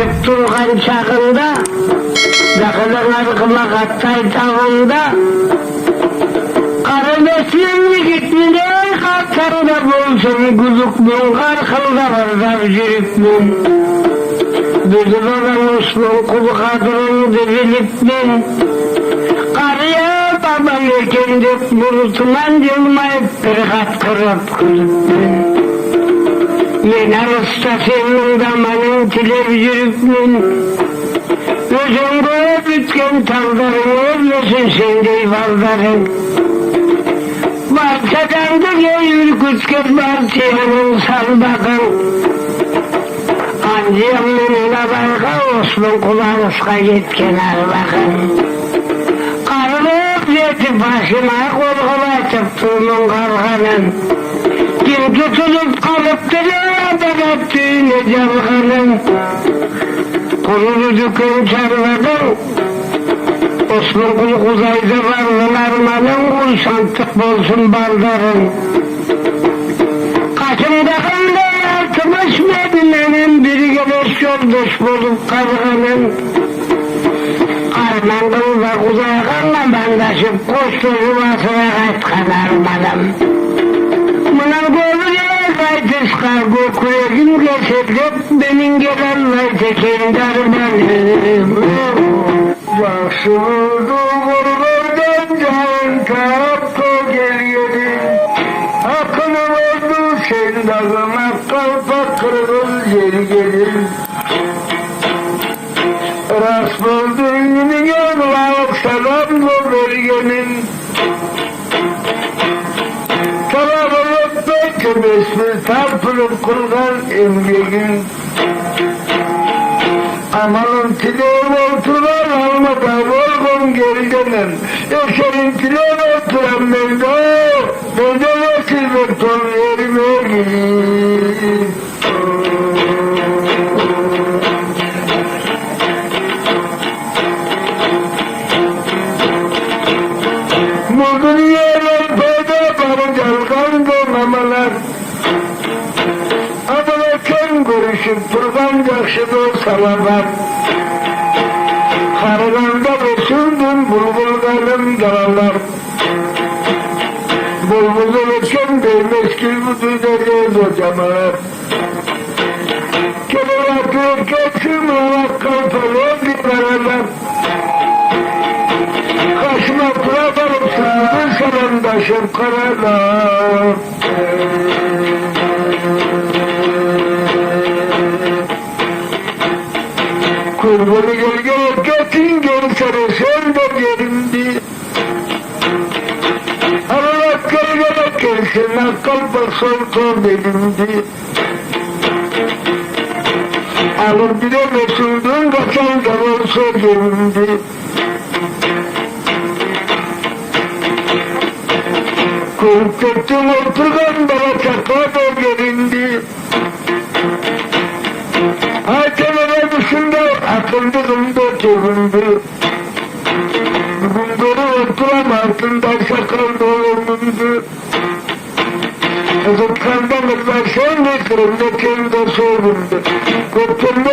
Taşıp durgan çağında, dağılır kılakatay tağında, karı beslenli gitmeden kalkarda bulsun kuzukluğun karkılda var zavcirikmin. Düzü baban uslun kulu kadrın dizilipmin. Karıya babam erkendip bulutuman yılmayıp bir kat kırıp kırıpmin. Yener usta senin damanın televizörükmin. Özün koyup ütken tavdarın özlesin sendey valdarın. Varsadan da gel ürkütket var siyanın sal bakın. Ancak menine bayka Osman kulağınızga yetken al bakın. Karılıp yetip başıma kolgulatıp tuğmun kalkanın. Kim tutulup kalıptı da bebettüğüne calganın. Kulunu dükkan çarladın. Osman kulu kuzayda varlılar malın kul santık bolsun baldarın. Kaçımdakında yartımış Medine'nin biri geliş yoldaş bulup karganın. Armandın da kuzayganla bandaşıp koştu yuvasına kaytkan armadım. Buna kolu gelen kaytıs kargo kurekim geçirdik benim gelen kaytekin darmanım. Yaşıldı vurlardan can tarafta gelgedin. Hakkını oldu sen dağına kalpak kırgın gelgedin. Rast buldun yine yollayıp selam bu bölgenin. Kalabalık beklemesini tarpılıp kurgan emgegin. Amanın tileğine oturan almadan olgun geri dönem. Eşerin tileğine oturan mevda vesile ton yerime gir. Bu dünyalar payda barıncal kandı mamalar. Adana ken görüşüp durgan yakşıdı salalar. Karıganda besürdüm bulbullarım dağlar. Bulbulun ötken değmez ki bu düderiz hocamalar. Kemer atıyor geçim ravak kalpalı bir karalar. Kaşıma kurabarım sağdı sarandaşım karalar. Kurbanı gölge götün gelsene sen de yerimdi. Ararak gölgemek gelsin akkal basın benimdi. Alır bir de mesuldun kaçan davul sözlerimdi. Kurup gittim oturgan bana çakma bölgerindi. Aytelere düşünde akıldığımda çevrildi. Bunları oturam altında sakal dolumdu. Zıtkandan ırlar sen de kırımda kendi sorumdu. Kurtulma